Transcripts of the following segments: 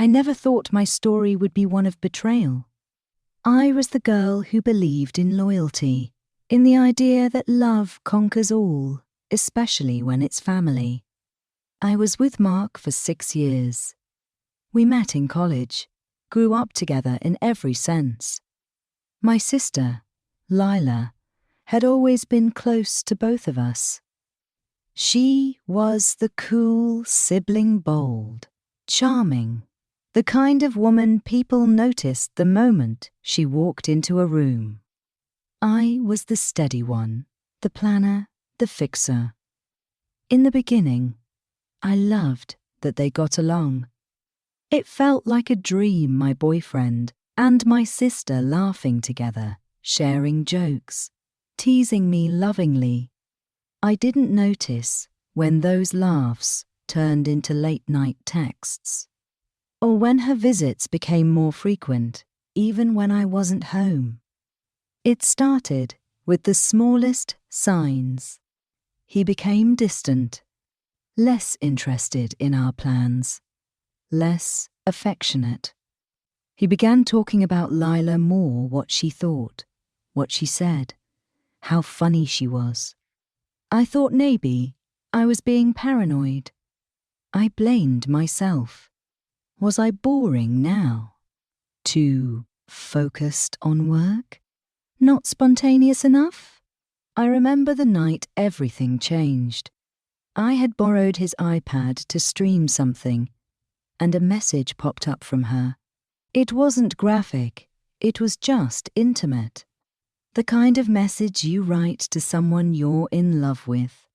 I never thought my story would be one of betrayal. I was the girl who believed in loyalty, in the idea that love conquers all, especially when it's family. I was with Mark for 6 years. We met in college, grew up together in every sense. My sister, Lila, had always been close to both of us. She was the cool, sibling bold, charming, the kind of woman people noticed the moment she walked into a room. I was the steady one, the planner, the fixer. In the beginning, I loved that they got along. It felt like a dream, my boyfriend and my sister laughing together, sharing jokes, teasing me lovingly. I didn't notice when those laughs turned into late-night texts, or when her visits became more frequent, even when I wasn't home. It started with the smallest signs. He became distant, less interested in our plans, less affectionate. He began talking about Lila more, what she thought, what she said, how funny she was. I thought maybe I was being paranoid. I blamed myself. Was I boring now? Too focused on work? Not spontaneous enough? I remember the night everything changed. I had borrowed his iPad to stream something, and a message popped up from her. It wasn't graphic, it was just intimate. The kind of message you write to someone you're in love with.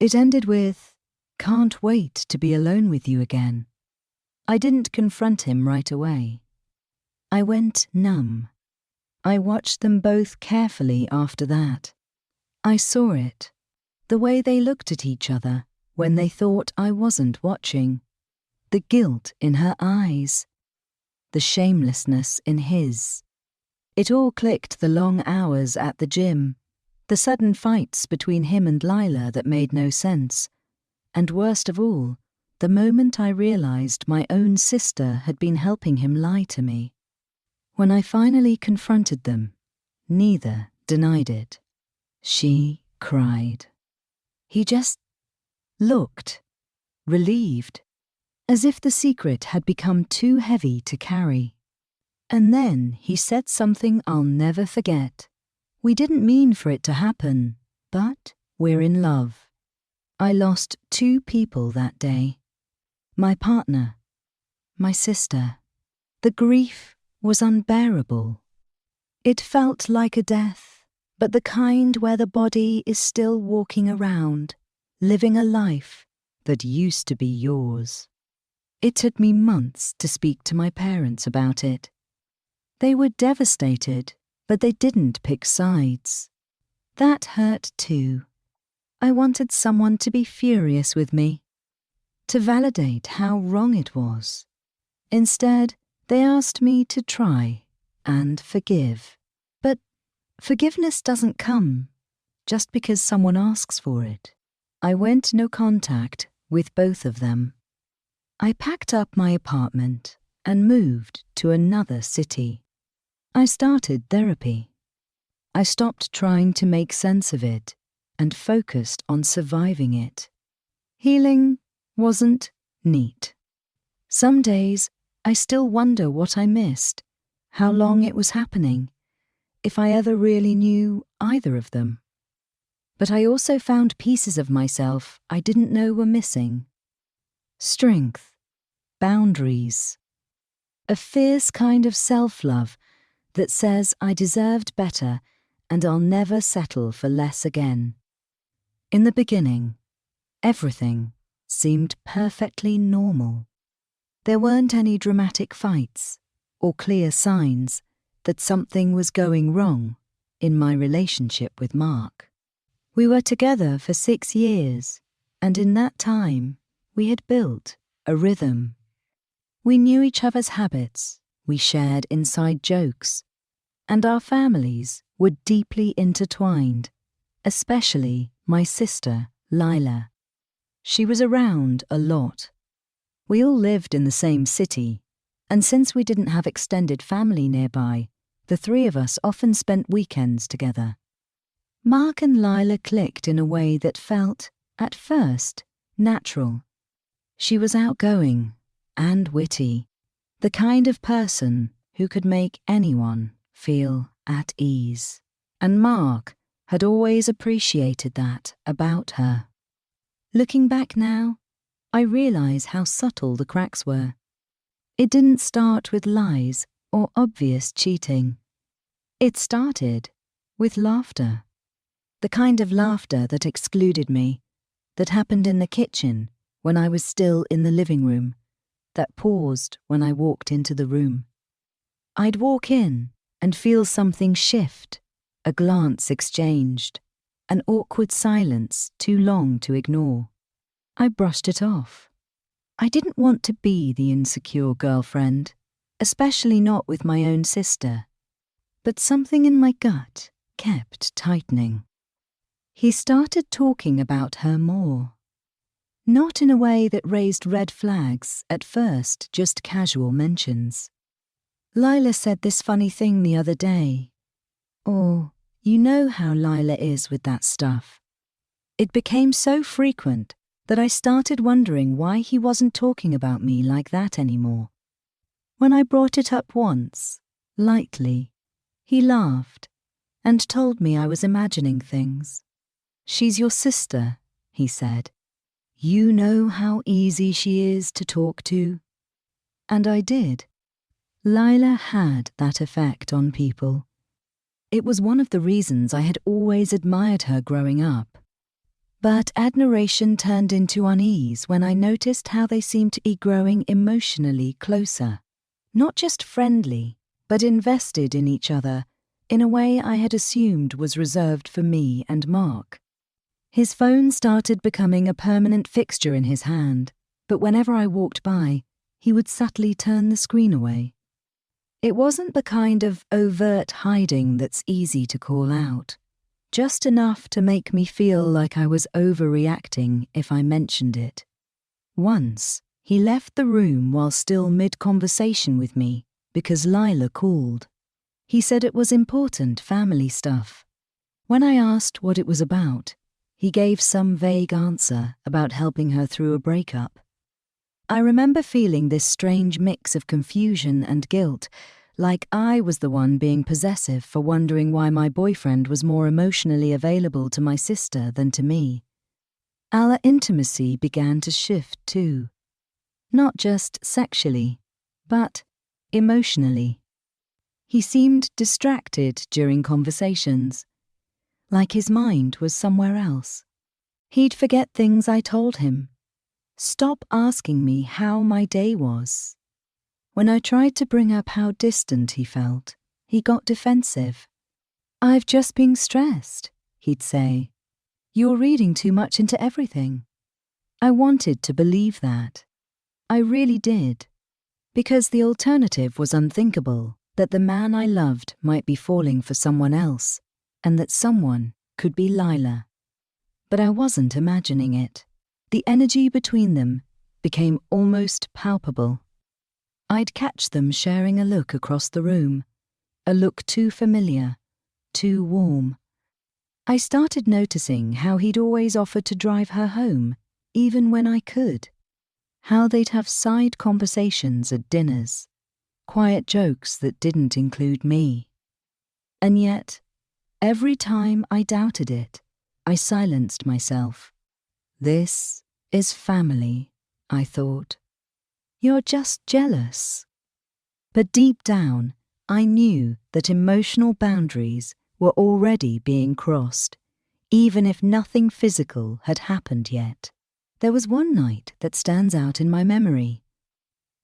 It ended with, "Can't wait to be alone with you again." I didn't confront him right away. I went numb. I watched them both carefully after that. I saw it, the way they looked at each other when they thought I wasn't watching, the guilt in her eyes, the shamelessness in his. It all clicked: the long hours at the gym, the sudden fights between him and Lila that made no sense, and worst of all, the moment I realized my own sister had been helping him lie to me. When I finally confronted them, neither denied it. She cried. He just looked, relieved, as if the secret had become too heavy to carry. And then he said something I'll never forget. "We didn't mean for it to happen, but we're in love." I lost 2 people that day. My partner, my sister. The grief was unbearable. It felt like a death, but the kind where the body is still walking around, living a life that used to be yours. It took me months to speak to my parents about it. They were devastated, but they didn't pick sides. That hurt too. I wanted someone to be furious with me, to validate how wrong it was. Instead, they asked me to try and forgive. But forgiveness doesn't come just because someone asks for it. I went no contact with both of them. I packed up my apartment and moved to another city. I started therapy. I stopped trying to make sense of it and focused on surviving it. Healing wasn't neat. Some days, I still wonder what I missed, how long it was happening, if I ever really knew either of them. But I also found pieces of myself I didn't know were missing. Strength, boundaries, a fierce kind of self-love that says I deserved better and I'll never settle for less again. In the beginning, everything seemed perfectly normal. There weren't any dramatic fights or clear signs that something was going wrong in my relationship with Mark. We were together for 6 years, and in that time, we had built a rhythm. We knew each other's habits, we shared inside jokes, and our families were deeply intertwined, especially my sister, Lila. She was around a lot. We all lived in the same city, and since we didn't have extended family nearby, the three of us often spent weekends together. Mark and Lila clicked in a way that felt, at first, natural. She was outgoing and witty, the kind of person who could make anyone feel at ease. And Mark had always appreciated that about her. Looking back now, I realize how subtle the cracks were. It didn't start with lies or obvious cheating. It started with laughter. The kind of laughter that excluded me, that happened in the kitchen when I was still in the living room, that paused when I walked into the room. I'd walk in and feel something shift, a glance exchanged, an awkward silence too long to ignore. I brushed it off. I didn't want to be the insecure girlfriend, especially not with my own sister. But something in my gut kept tightening. He started talking about her more. Not in a way that raised red flags at first, just casual mentions. Lila said this funny thing the other day. Or, you know how Lila is with that stuff. It became so frequent that I started wondering why he wasn't talking about me like that anymore. When I brought it up once, lightly, he laughed and told me I was imagining things. She's your sister, he said. You know how easy she is to talk to. And I did. Lila had that effect on people. It was one of the reasons I had always admired her growing up. But admiration turned into unease when I noticed how they seemed to be growing emotionally closer. Not just friendly, but invested in each other in a way I had assumed was reserved for me and Mark. His phone started becoming a permanent fixture in his hand, but whenever I walked by, he would subtly turn the screen away. It wasn't the kind of overt hiding that's easy to call out, just enough to make me feel like I was overreacting if I mentioned it. Once, he left the room while still mid-conversation with me because Lila called. He said it was important family stuff. When I asked what it was about, he gave some vague answer about helping her through a breakup. I remember feeling this strange mix of confusion and guilt, like I was the one being possessive for wondering why my boyfriend was more emotionally available to my sister than to me. Our intimacy began to shift too. Not just sexually, but emotionally. He seemed distracted during conversations, like his mind was somewhere else. He'd forget things I told him. Stop asking me how my day was. When I tried to bring up how distant he felt, he got defensive. I've just been stressed, he'd say. You're reading too much into everything. I wanted to believe that. I really did. Because the alternative was unthinkable, that the man I loved might be falling for someone else, and that someone could be Lila. But I wasn't imagining it. The energy between them became almost palpable. I'd catch them sharing a look across the room, a look too familiar, too warm. I started noticing how he'd always offered to drive her home, even when I could. How they'd have side conversations at dinners, quiet jokes that didn't include me. And yet, every time I doubted it, I silenced myself. This is family, I thought. You're just jealous. But deep down, I knew that emotional boundaries were already being crossed, even if nothing physical had happened yet. There was one night that stands out in my memory.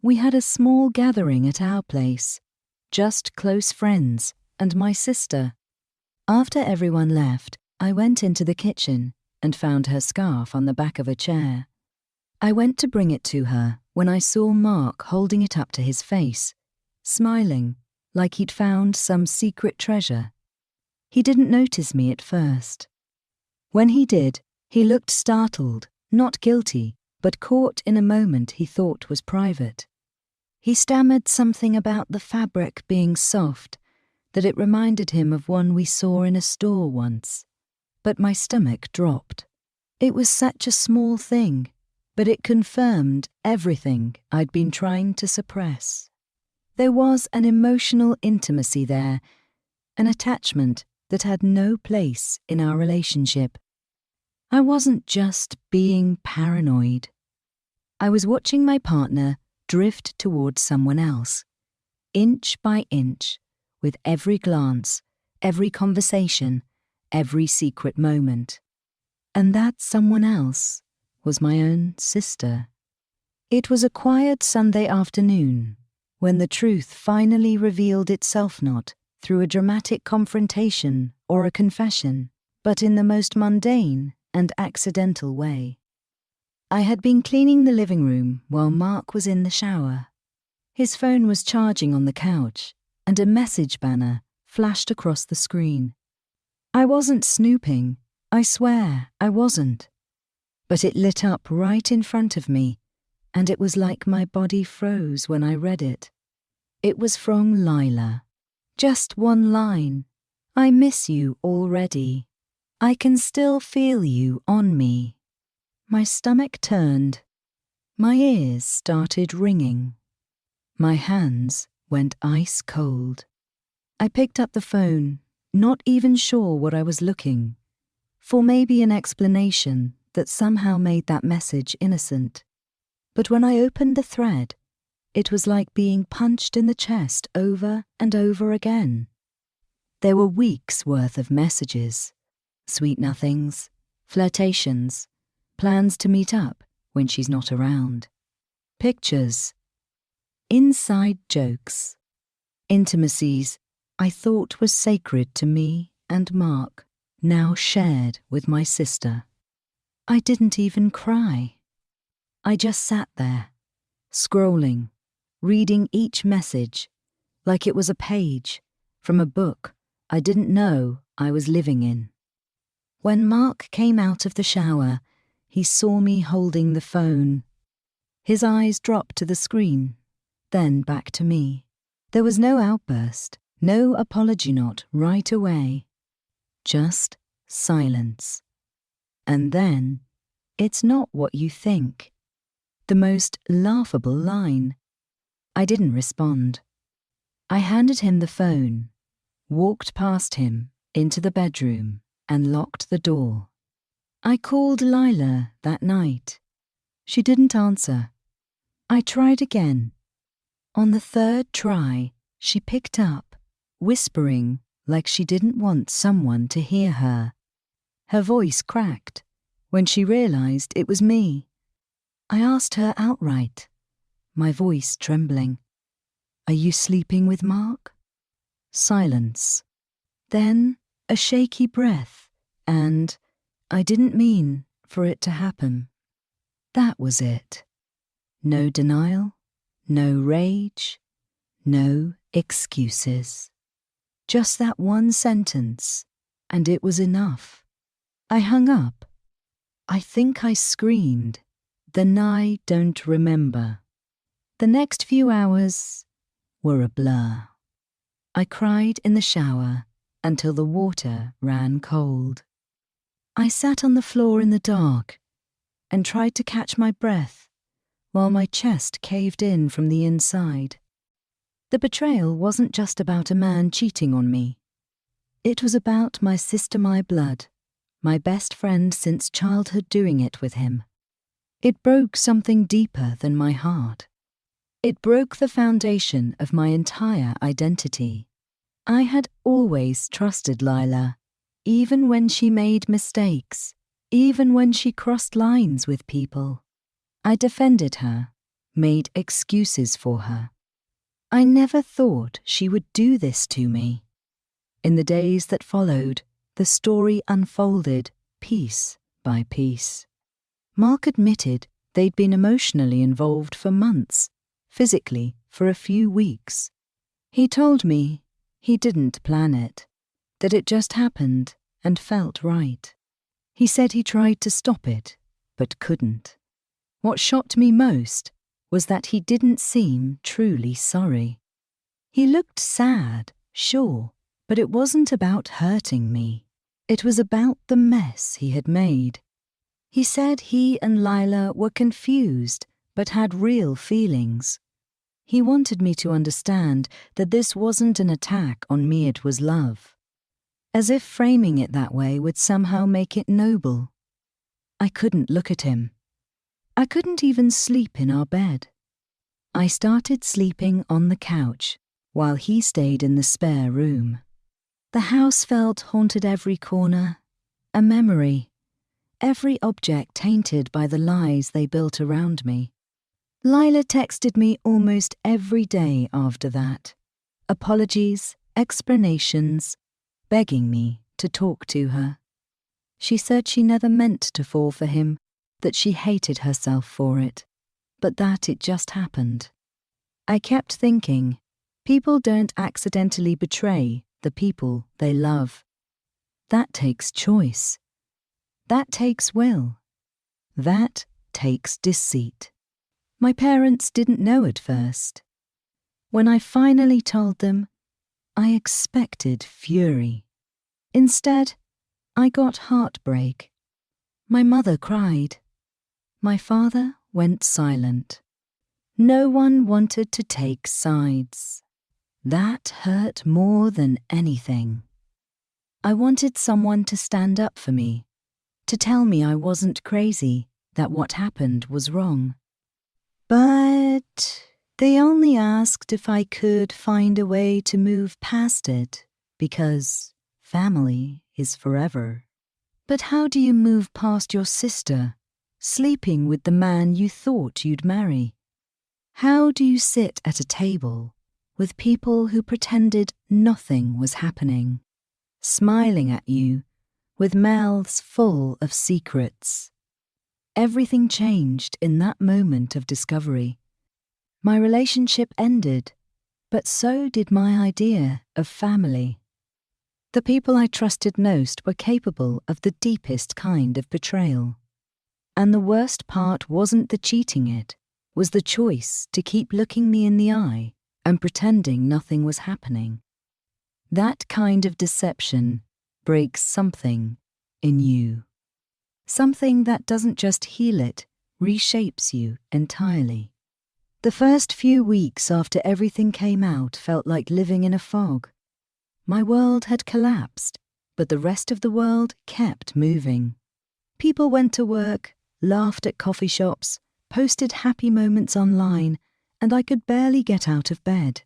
We had a small gathering at our place, just close friends and my sister. After everyone left, I went into the kitchen and found her scarf on the back of a chair. I went to bring it to her when I saw Mark holding it up to his face, smiling like he'd found some secret treasure. He didn't notice me at first. When he did, he looked startled, not guilty, but caught in a moment he thought was private. He stammered something about the fabric being soft, that it reminded him of one we saw in a store once. But my stomach dropped. It was such a small thing, but it confirmed everything I'd been trying to suppress. There was an emotional intimacy there, an attachment that had no place in our relationship. I wasn't just being paranoid. I was watching my partner drift towards someone else, inch by inch, with every glance, every conversation, every secret moment. And that someone else was my own sister. It was a quiet Sunday afternoon when the truth finally revealed itself, not through a dramatic confrontation or a confession, but in the most mundane and accidental way. I had been cleaning the living room while Mark was in the shower. His phone was charging on the couch, and a message banner flashed across the screen. I wasn't snooping, I swear I wasn't. But it lit up right in front of me, and it was like my body froze when I read it. It was from Lila. Just one line. I miss you already. I can still feel you on me. My stomach turned. My ears started ringing. My hands went ice cold. I picked up the phone, not even sure what I was looking for, maybe an explanation that somehow made that message innocent. But when I opened the thread, it was like being punched in the chest over and over again. There were weeks' worth of messages, sweet nothings, flirtations, plans to meet up when she's not around, pictures, inside jokes, intimacies I thought was sacred to me and Mark, now shared with my sister. I didn't even cry. I just sat there, scrolling, reading each message like it was a page from a book I didn't know I was living in. When Mark came out of the shower, he saw me holding the phone. His eyes dropped to the screen, then back to me. There was no outburst, no apology note right away. Just silence. And then, it's not what you think. The most laughable line. I didn't respond. I handed him the phone, walked past him into the bedroom, and locked the door. I called Lila that night. She didn't answer. I tried again. On the third try, she picked up, whispering like she didn't want someone to hear her. Her voice cracked when she realized it was me. I asked her outright, my voice trembling, "Are you sleeping with Mark?" Silence. Then a shaky breath, and I didn't mean for it to happen. That was it. No denial, no rage, no excuses. Just that one sentence, and it was enough. I hung up. I think I screamed. Then I don't remember. The next few hours were a blur. I cried in the shower until the water ran cold. I sat on the floor in the dark and tried to catch my breath while my chest caved in from the inside. The betrayal wasn't just about a man cheating on me. It was about my sister, my blood, my best friend since childhood, doing it with him. It broke something deeper than my heart. It broke the foundation of my entire identity. I had always trusted Lila, even when she made mistakes, even when she crossed lines with people. I defended her, made excuses for her. I never thought she would do this to me. In the days that followed, the story unfolded piece by piece. Mark admitted they'd been emotionally involved for months, physically for a few weeks. He told me he didn't plan it, that it just happened and felt right. He said he tried to stop it, but couldn't. What shocked me most was that he didn't seem truly sorry. He looked sad, sure, but it wasn't about hurting me. It was about the mess he had made. He said he and Lila were confused, but had real feelings. He wanted me to understand that this wasn't an attack on me, it was love. As if framing it that way would somehow make it noble. I couldn't look at him. I couldn't even sleep in our bed. I started sleeping on the couch while he stayed in the spare room. The house felt haunted every corner, a memory, every object tainted by the lies they built around me. Lila texted me almost every day after that. Apologies, explanations, begging me to talk to her. She said she never meant to fall for him, that she hated herself for it, but that it just happened. I kept thinking, people don't accidentally betray the people they love. That takes choice. That takes will. That takes deceit. My parents didn't know at first. When I finally told them, I expected fury. Instead, I got heartbreak. My mother cried. My father went silent. No one wanted to take sides. That hurt more than anything. I wanted someone to stand up for me, to tell me I wasn't crazy, that what happened was wrong. But they only asked if I could find a way to move past it, because family is forever. But how do you move past your sister, sleeping with the man you thought you'd marry? How do you sit at a table with people who pretended nothing was happening, smiling at you with mouths full of secrets? Everything changed in that moment of discovery. My relationship ended, but so did my idea of family. The people I trusted most were capable of the deepest kind of betrayal. And the worst part wasn't the cheating, it was the choice to keep looking me in the eye and pretending nothing was happening. That kind of deception breaks something in you. Something that doesn't just heal it, reshapes you entirely. The first few weeks after everything came out felt like living in a fog. My world had collapsed, but the rest of the world kept moving. People went to work, laughed at coffee shops, posted happy moments online, and I could barely get out of bed.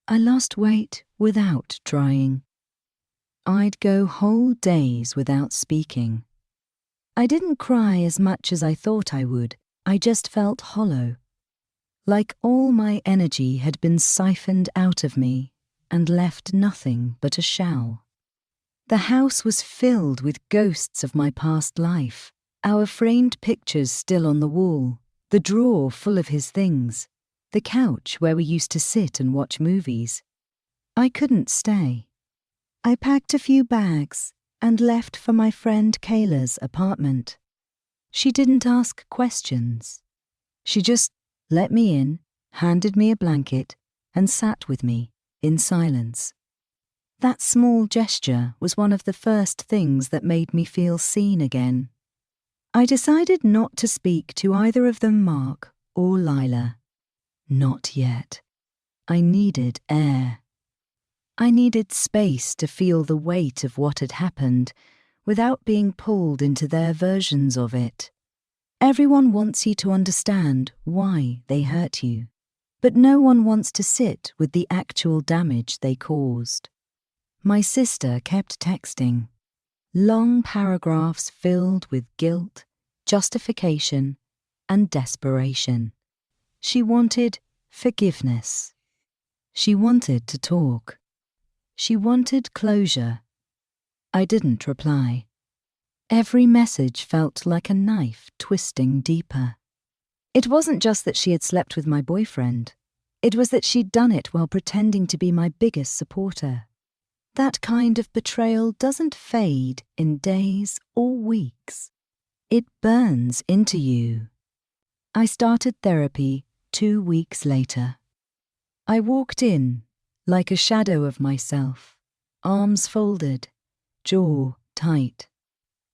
I lost weight without trying. I'd go whole days without speaking. I didn't cry as much as I thought I would. I just felt hollow. Like all my energy had been siphoned out of me and left nothing but a shell. The house was filled with ghosts of my past life, our framed pictures still on the wall, the drawer full of his things, the couch where we used to sit and watch movies. I couldn't stay. I packed a few bags and left for my friend Kayla's apartment. She didn't ask questions. She just let me in, handed me a blanket, and sat with me in silence. That small gesture was one of the first things that made me feel seen again. I decided not to speak to either of them, Mark or Lila. Not yet. I needed air. I needed space to feel the weight of what had happened without being pulled into their versions of it. Everyone wants you to understand why they hurt you, but no one wants to sit with the actual damage they caused. My sister kept texting. Long paragraphs filled with guilt, justification, and desperation. She wanted forgiveness. She wanted to talk. She wanted closure. I didn't reply. Every message felt like a knife twisting deeper. It wasn't just that she had slept with my boyfriend. It was that she'd done it while pretending to be my biggest supporter. That kind of betrayal doesn't fade in days or weeks. It burns into you. I started therapy 2 weeks later. I walked in, like a shadow of myself, arms folded, jaw tight.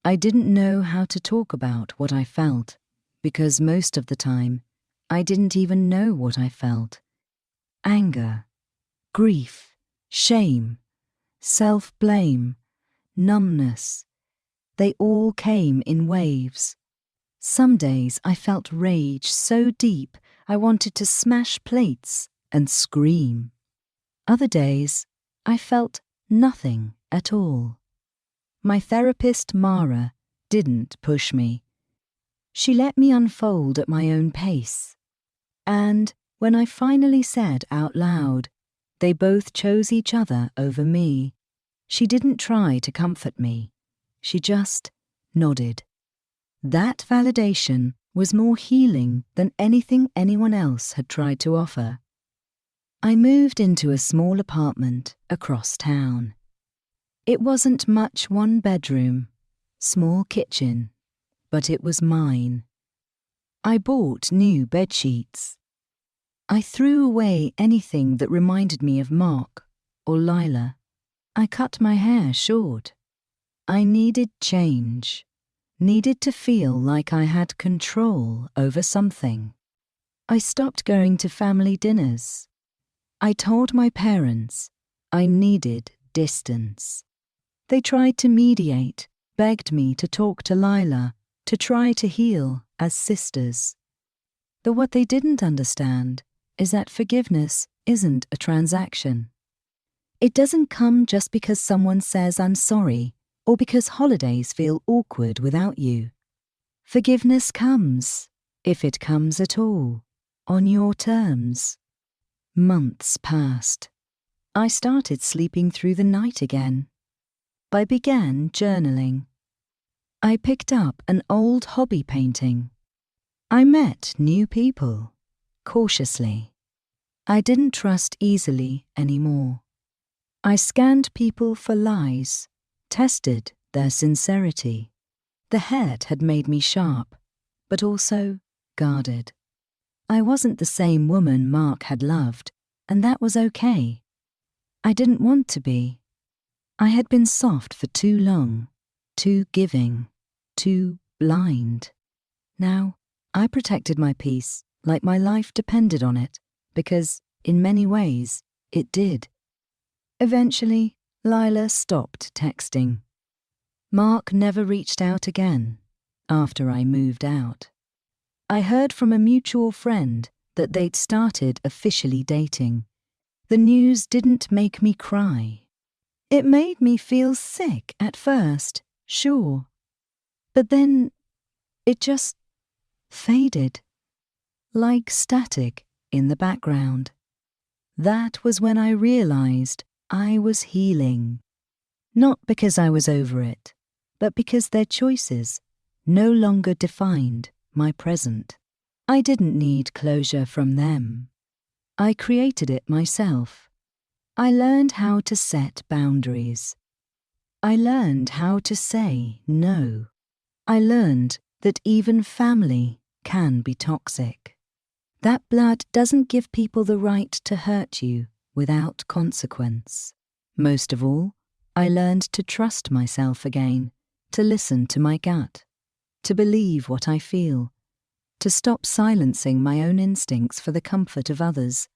I didn't know how to talk about what I felt, because most of the time, I didn't even know what I felt. Anger, grief, shame, self-blame, numbness. They all came in waves. Some days I felt rage so deep I wanted to smash plates and scream. Other days I felt nothing at all. My therapist, Mara, didn't push me. She let me unfold at my own pace. And when I finally said out loud, they both chose each other over me, she didn't try to comfort me. She just nodded. That validation was more healing than anything anyone else had tried to offer. I moved into a small apartment across town. It wasn't much, one bedroom, small kitchen, but it was mine. I bought new bedsheets. I threw away anything that reminded me of Mark or Lila. I cut my hair short. I needed change, needed to feel like I had control over something. I stopped going to family dinners. I told my parents I needed distance. They tried to mediate, begged me to talk to Lila, to try to heal as sisters. But what they didn't understand is that forgiveness isn't a transaction. It doesn't come just because someone says I'm sorry or because holidays feel awkward without you. Forgiveness comes, if it comes at all, on your terms. Months passed. I started sleeping through the night again. I began journaling. I picked up an old hobby painting. I met new people, cautiously. I didn't trust easily anymore. I scanned people for lies, tested their sincerity. The head had made me sharp, but also guarded. I wasn't the same woman Mark had loved, and that was okay. I didn't want to be. I had been soft for too long, too giving, too blind. Now, I protected my peace like my life depended on it, because, in many ways, it did. Eventually, Lila stopped texting. Mark never reached out again after I moved out. I heard from a mutual friend that they'd started officially dating. The news didn't make me cry. It made me feel sick at first, sure. But then it just faded, like static in the background. That was when I realized I was healing. Not because I was over it, but because their choices no longer defined my present. I didn't need closure from them. I created it myself. I learned how to set boundaries. I learned how to say no. I learned that even family can be toxic. That blood doesn't give people the right to hurt you without consequence. Most of all, I learned to trust myself again, to listen to my gut, to believe what I feel, to stop silencing my own instincts for the comfort of others.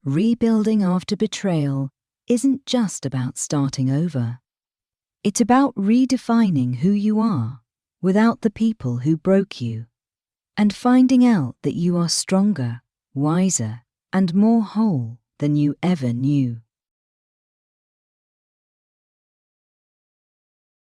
Rebuilding after betrayal isn't just about starting over. It's about redefining who you are without the people who broke you, and finding out that you are stronger, wiser, and more whole than you ever knew.